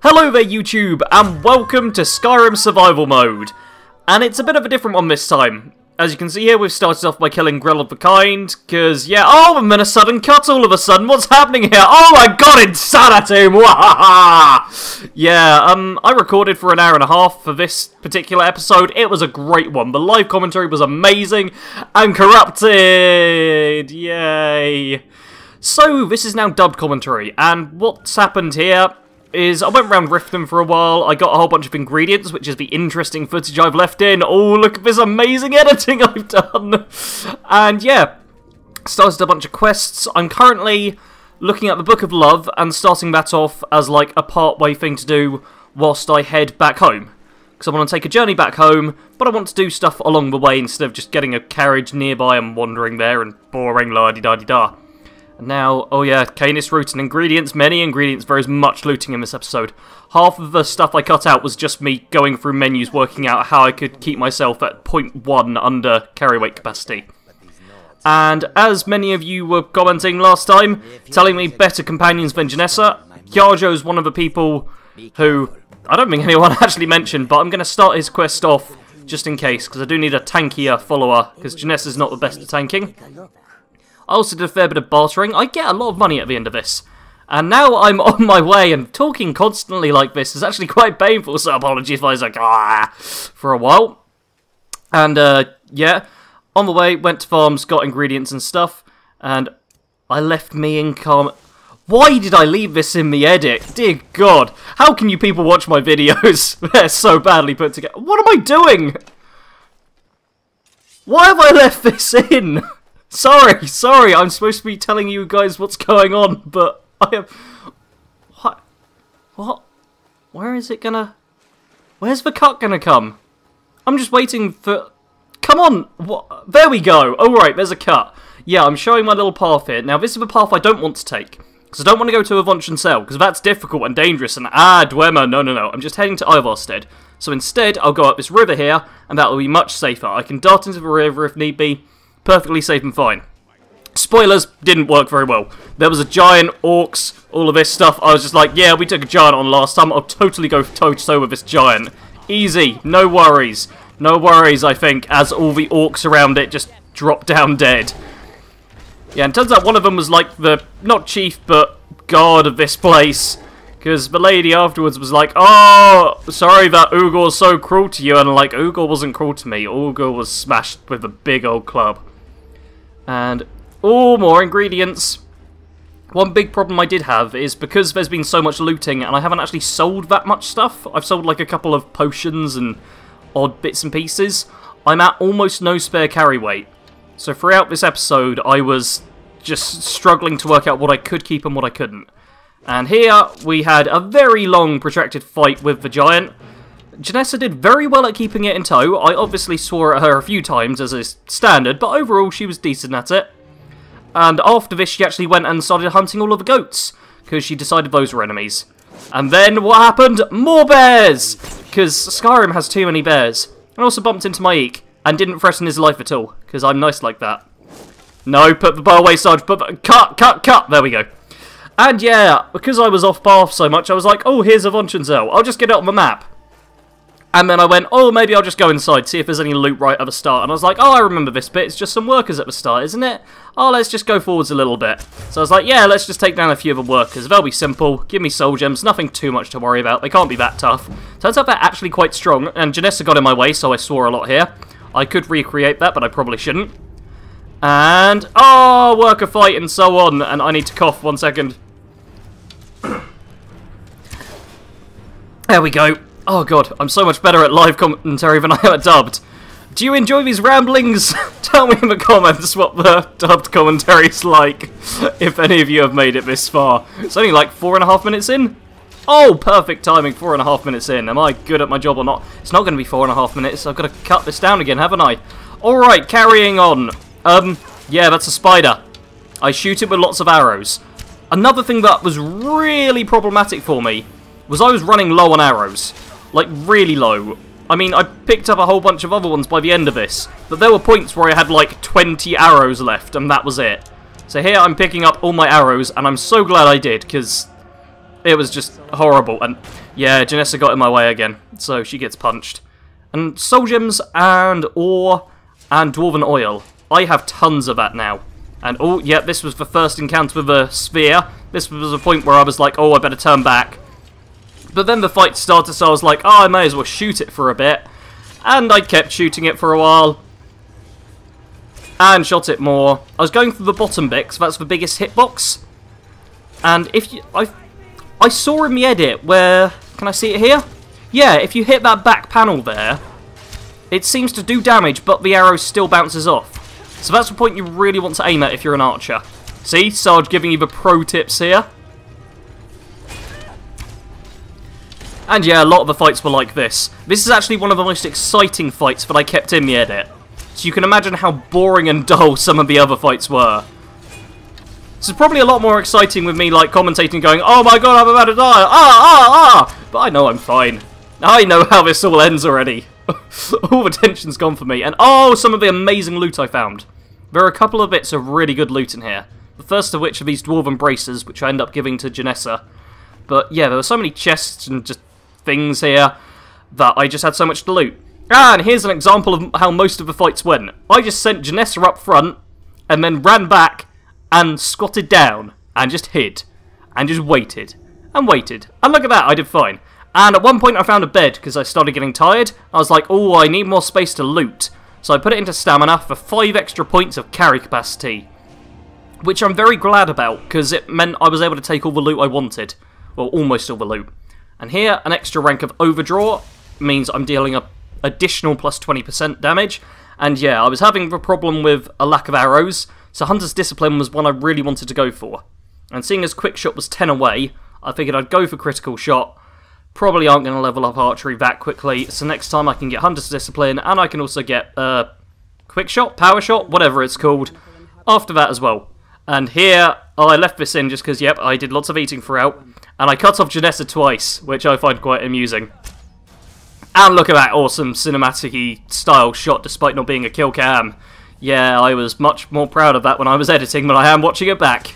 Hello there YouTube, and welcome to Skyrim Survival Mode. And it's a bit of a different one this time. As you can see here, we've started off by killing Grill of the Kind, because, yeah, oh, I'm in a sudden cut all of a sudden, what's happening here? Oh my god, insanity! Yeah, I recorded for an hour and a half for this particular episode. It was a great one. The live commentary was amazing, and corrupted! Yay! So, this is now dubbed commentary, and what's happened here is I went around Riften for a while, I got a whole bunch of ingredients, which is the interesting footage I've left in. Oh, look at this amazing editing I've done! And yeah, started a bunch of quests. I'm currently looking at the Book of Love and starting that off as like a part-way thing to do whilst I head back home. Because I want to take a journey back home, but I want to do stuff along the way instead of just getting a carriage nearby and wandering there and boring la-di-da-di-da. Now, oh yeah, Canis root and ingredients, many ingredients, there is much looting in this episode. Half of the stuff I cut out was just me going through menus working out how I could keep myself at 0.1 under carry weight capacity. And as many of you were commenting last time, telling me better companions than Janessa, Yarjo's one of the people who, I don't think anyone actually mentioned, but I'm going to start his quest off just in case, because I do need a tankier follower, because Janessa's not the best at tanking. I also did a fair bit of bartering. I get a lot of money at the end of this. And now I'm on my way, and talking constantly like this is actually quite painful, so apologies if I was like, for a while. And, yeah, on the way, went to farms, got ingredients and stuff, and I left me in calm. Why did I leave this in the edit? Dear God, how can you people watch my videos? They're so badly put together. What am I doing? Why have I left this in? Sorry, I'm supposed to be telling you guys what's going on, but I have... What? Where is it gonna... Where's the cut gonna come? I'm just waiting for... Come on! What? There we go! Alright, there's a cut. Yeah, I'm showing my little path here. Now, this is the path I don't want to take, because I don't want to go to Avonch Cell, because that's difficult and dangerous, and Dwemer, no. I'm just heading to Ivarstead. So instead, I'll go up this river here, and that will be much safer. I can dart into the river if need be. Perfectly safe and fine. Spoilers, didn't work very well. There was a giant, orcs, all of this stuff. I was just like, yeah, we took a giant on last time. I'll totally go toe-to-toe with this giant. Easy, no worries. No worries, I think, as all the orcs around it just drop down dead. Yeah, and turns out one of them was like the, not chief, but god of this place. Because the lady afterwards was like, oh, sorry that Ugor's so cruel to you. And I'm like, Ugor wasn't cruel to me. Ugor was smashed with a big old club. And, oh, more ingredients. One big problem I did have is because there's been so much looting and I haven't actually sold that much stuff. I've sold like a couple of potions and odd bits and pieces. I'm at almost no spare carry weight. So throughout this episode, I was just struggling to work out what I could keep and what I couldn't. And here we had a very long, protracted fight with the giant. Janessa did very well at keeping it in tow. I obviously swore at her a few times, as is standard, but overall she was decent at it. And after this, she actually went and started hunting all of the goats, because she decided those were enemies. And then what happened? More bears! Because Skyrim has too many bears. I also bumped into my Eek, and didn't threaten his life at all, because I'm nice like that. No, put the bow away, Sarge. Cut! There we go. And yeah, because I was off path so much, I was like, oh, here's Avonch Cell. I'll just get it on the map. And then I went, oh, maybe I'll just go inside, see if there's any loot right at the start. And I was like, oh, I remember this bit. It's just some workers at the start, isn't it? Oh, let's just go forwards a little bit. So I was like, yeah, let's just take down a few of the workers. They'll be simple. Give me soul gems. Nothing too much to worry about. They can't be that tough. Turns out they're actually quite strong. And Janessa got in my way, so I swore a lot here. I could recreate that, but I probably shouldn't. And, oh, worker fight and so on. And I need to cough 1 second. There we go. Oh god, I'm so much better at live commentary than I am at dubbed. Do you enjoy these ramblings? Tell me in the comments what the dubbed commentary is like, if any of you have made it this far. It's only like 4.5 minutes in. Oh, perfect timing, 4.5 minutes in. Am I good at my job or not? It's not going to be 4.5 minutes. I've got to cut this down again, haven't I? Alright, carrying on. Yeah, that's a spider. I shoot it with lots of arrows. Another thing that was really problematic for me was I was running low on arrows. Like, really low. I mean, I picked up a whole bunch of other ones by the end of this, but there were points where I had like 20 arrows left, and that was it. So here I'm picking up all my arrows, and I'm so glad I did, because It was just horrible. And yeah, Janessa got in my way again, so she gets punched. And soul gems and ore and dwarven oil. I have tons of that now. And oh, yeah, this was the first encounter with a sphere. This was a point where I was like, oh, I better turn back. But then the fight started, so I was like, oh, I may as well shoot it for a bit. And I kept shooting it for a while. And shot it more. I was going for the bottom bit, because that's the biggest hitbox. And if you... I saw in the edit where... Can I see it here? Yeah, if you hit that back panel there, it seems to do damage, but the arrow still bounces off. So that's the point you really want to aim at if you're an archer. See? Sarge giving you the pro tips here. And yeah, a lot of the fights were like this. This is actually one of the most exciting fights that I kept in the edit. So you can imagine how boring and dull some of the other fights were. This is probably a lot more exciting with me like commentating going, oh my god, I'm about to die, But I know I'm fine. I know how this all ends already. All the tension's gone for me. And oh, some of the amazing loot I found. There are a couple of bits of really good loot in here. The first of which are these dwarven braces, which I end up giving to Janessa. But yeah, there were so many chests and just things here that I just had so much to loot. And here's an example of how most of the fights went. I just sent Janessa up front, and then ran back, and squatted down, and just hid, and just waited, and waited. And look at that, I did fine. And at one point I found a bed, because I started getting tired. I was like, oh, I need more space to loot. So I put it into stamina for 5 extra points of carry capacity. Which I'm very glad about, because it meant I was able to take all the loot I wanted. Well, almost all the loot. And here, an extra rank of overdraw means I'm dealing a additional plus 20% damage. And yeah, I was having the problem with a lack of arrows, so Hunter's Discipline was one I really wanted to go for. And seeing as Quick Shot was 10 away, I figured I'd go for Critical Shot. Probably aren't going to level up Archery that quickly, so next time I can get Hunter's Discipline, and I can also get Quick Shot, Power Shot, whatever it's called, after that as well. And here, I left this in just because, yep, I did lots of eating throughout, and I cut off Janessa twice, which I find quite amusing. And look at that awesome cinematic-y style shot despite not being a kill cam. Yeah, I was much more proud of that when I was editing than I am watching it back.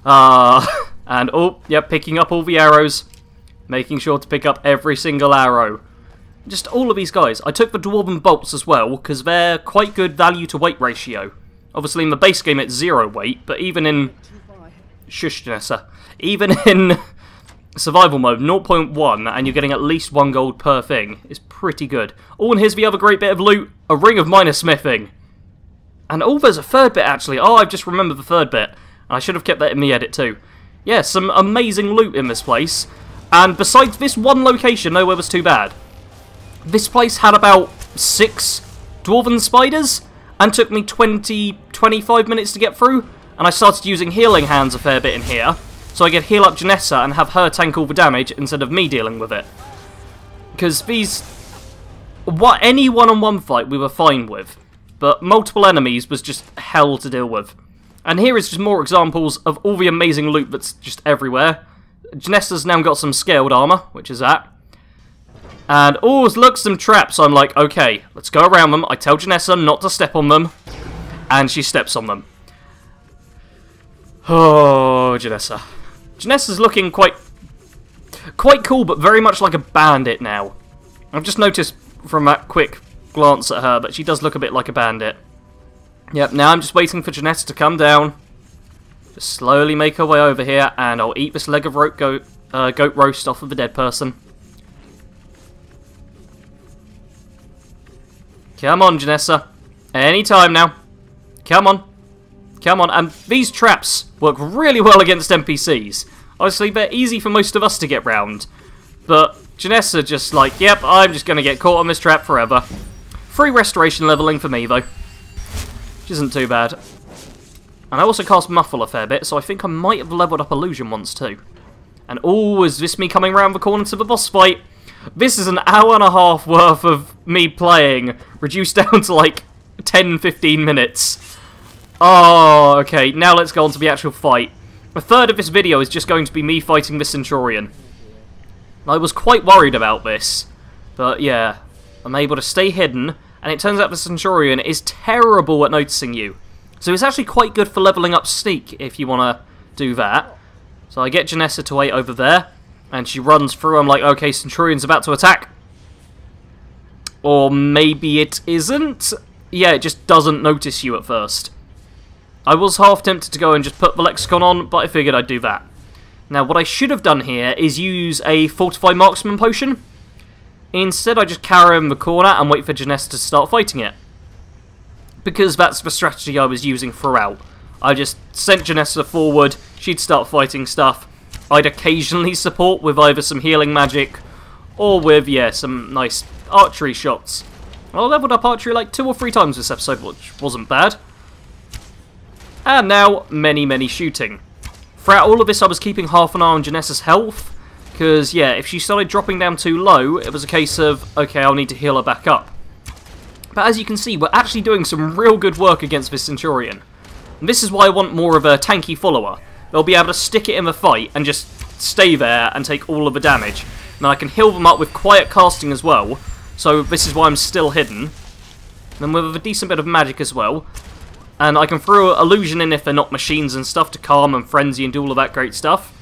And oh, yep, picking up all the arrows. Making sure to pick up every single arrow. Just all of these guys. I took the Dwarven Bolts as well, because they're quite good value to weight ratio. Obviously in the base game it's 0 weight, but even in... Shush, Janessa. Even in survival mode, 0.1, and you're getting at least 1 gold per thing, is pretty good. Oh, and here's the other great bit of loot. A Ring of Minor Smithing. And oh, there's a third bit actually. Oh, I've just remembered the third bit. I should have kept that in the edit too. Yeah, some amazing loot in this place. And besides this one location, nowhere was too bad. This place had about 6 Dwarven Spiders, and took me 20-25 minutes to get through. And I started using Healing Hands a fair bit in here, so I could heal up Janessa and have her tank all the damage instead of me dealing with it. Because these... any one-on-one fight we were fine with, but multiple enemies was just hell to deal with. And here is just more examples of all the amazing loot that's just everywhere. Janessa's now got some scaled armor, which is that. And, oh, look, some traps. I'm like, okay, let's go around them. I tell Janessa not to step on them, and she steps on them. Oh, Janessa. Janessa's looking quite cool, but very much like a bandit now. I've just noticed from that quick glance at her that she does look a bit like a bandit. Yep, now I'm just waiting for Janessa to come down. Just slowly make her way over here, and I'll eat this leg of goat roast off of the dead person. Come on, Janessa. Any time now. Come on. Come on. And these traps work really well against NPCs. Obviously, they're easy for most of us to get round. But Janessa just like, yep, I'm just going to get caught on this trap forever. Free restoration leveling for me, though. Which isn't too bad. And I also cast Muffle a fair bit, so I think I might have leveled up Illusion once too. And oh, is this me coming around the corner to the boss fight? This is an hour and a half worth of me playing, reduced down to like 10-15 minutes. Oh, okay, now let's go on to the actual fight. A third of this video is just going to be me fighting the Centurion. I was quite worried about this, but yeah, I'm able to stay hidden, and it turns out the Centurion is terrible at noticing you. So it's actually quite good for leveling up Sneak if you want to do that. So So I get Janessa to wait over there, and she runs through. I'm like, okay, Centurion's about to attack. Or maybe it isn't. Yeah, it just doesn't notice you at first. I was half tempted to go and just put the Lexicon on, but I figured I'd do that. Now, what I should have done here is use a Fortify Marksman potion. Instead, I just carry him in the corner and wait for Janessa to start fighting it. Because that's the strategy I was using throughout. I just sent Janessa forward, she'd start fighting stuff. I'd occasionally support with either some healing magic or with, yeah, some nice archery shots. I leveled up archery like 2 or 3 times this episode, which wasn't bad. And now, many shooting. Throughout all of this, I was keeping half an eye on Janessa's health. Because, yeah, if she started dropping down too low, it was a case of, okay, I'll need to heal her back up. But as you can see, we're actually doing some real good work against this Centurion. And this is why I want more of a tanky follower. They'll be able to stick it in the fight and just stay there and take all of the damage. Now I can heal them up with quiet casting as well, so this is why I'm still hidden. And with a decent bit of magic as well. And I can throw illusion in if they're not machines and stuff to calm and frenzy and do all of that great stuff.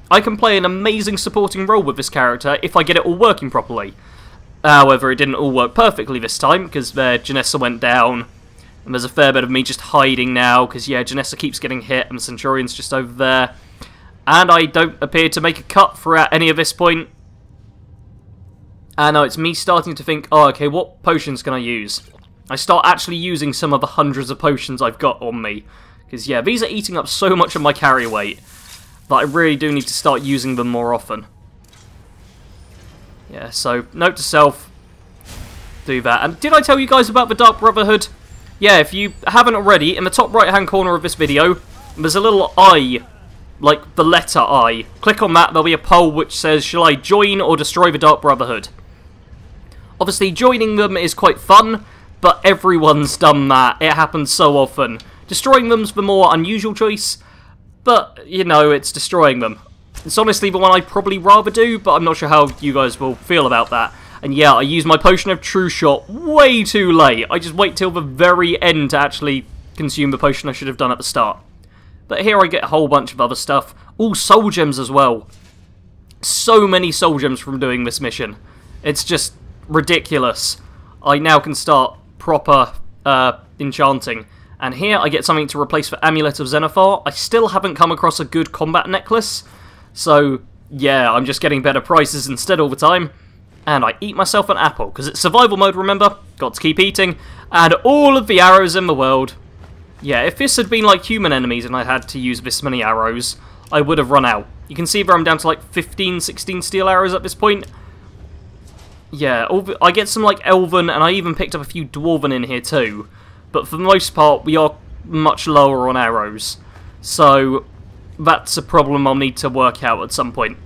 I can play an amazing supporting role with this character if I get it all working properly. However, it didn't all work perfectly this time, because Janessa went down. And there's a fair bit of me just hiding now, because, yeah, Janessa keeps getting hit, and the Centurion's just over there. And I don't appear to make a cut throughout any of this point. And now it's me starting to think, oh, okay, what potions can I use? I start actually using some of the hundreds of potions I've got on me. Because, yeah, these are eating up so much of my carry weight that I really do need to start using them more often. Yeah, so, note to self, do that. And did I tell you guys about the Dark Brotherhood? Yeah, if you haven't already, in the top right-hand corner of this video, there's a little I, like the letter I. Click on that, there'll be a poll which says, shall I join or destroy the Dark Brotherhood? Obviously, joining them is quite fun, but everyone's done that. It happens so often. Destroying them's the more unusual choice, but, you know, it's destroying them. It's honestly the one I'd probably rather do, but I'm not sure how you guys will feel about that. And yeah, I use my Potion of True Shot way too late. I just wait till the very end to actually consume the potion I should have done at the start. But here I get a whole bunch of other stuff. All soul gems as well. So many soul gems from doing this mission. It's just ridiculous. I now can start proper enchanting. And here I get something to replace the Amulet of Xenophar. I still haven't come across a good combat necklace. So, yeah, I'm just getting better prices instead all the time. And I eat myself an apple, because it's survival mode, remember? Got to keep eating. And all of the arrows in the world. Yeah, if this had been like human enemies and I had to use this many arrows, I would have run out. You can see that I'm down to like 15, 16 steel arrows at this point. Yeah, I get some like elven, and I even picked up a few dwarven in here too. But for the most part, we are much lower on arrows. So, that's a problem I'll need to work out at some point.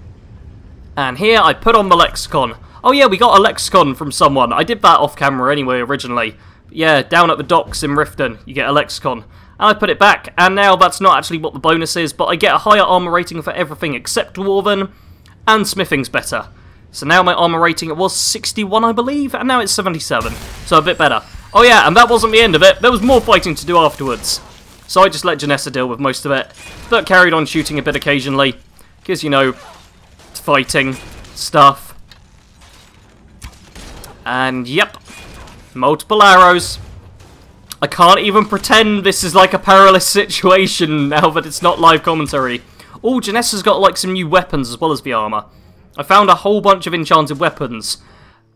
And here I put on the Lexicon. Oh yeah, we got a Lexicon from someone. I did that off camera anyway, originally. But yeah, down at the docks in Riften, you get a Lexicon. And I put it back, and now that's not actually what the bonus is, but I get a higher armor rating for everything except Dwarven, and Smithing's better. So now my armor rating, it was 61, I believe, and now it's 77. So a bit better. Oh yeah, and that wasn't the end of it. There was more fighting to do afterwards. So I just let Janessa deal with most of it, but carried on shooting a bit occasionally, because, you know, fighting stuff. And, yep, multiple arrows. I can't even pretend this is like a perilous situation now that it's not live commentary. Oh, Janessa's got like some new weapons as well as the armor. I found a whole bunch of enchanted weapons,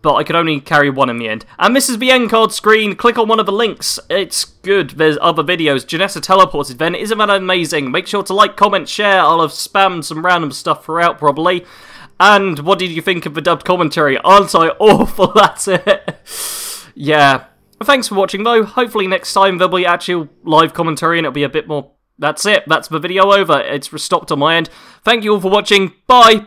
but I could only carry one in the end. And this is the end card screen. Click on one of the links. It's good. There's other videos. Janessa teleported then. Isn't that amazing? Make sure to like, comment, share. I'll have spammed some random stuff throughout probably. And what did you think of the dubbed commentary? Aren't I awful? That's it. Yeah. Thanks for watching though. Hopefully next time there'll be actual live commentary and it'll be a bit more... That's it. That's the video over. It's stopped on my end. Thank you all for watching. Bye.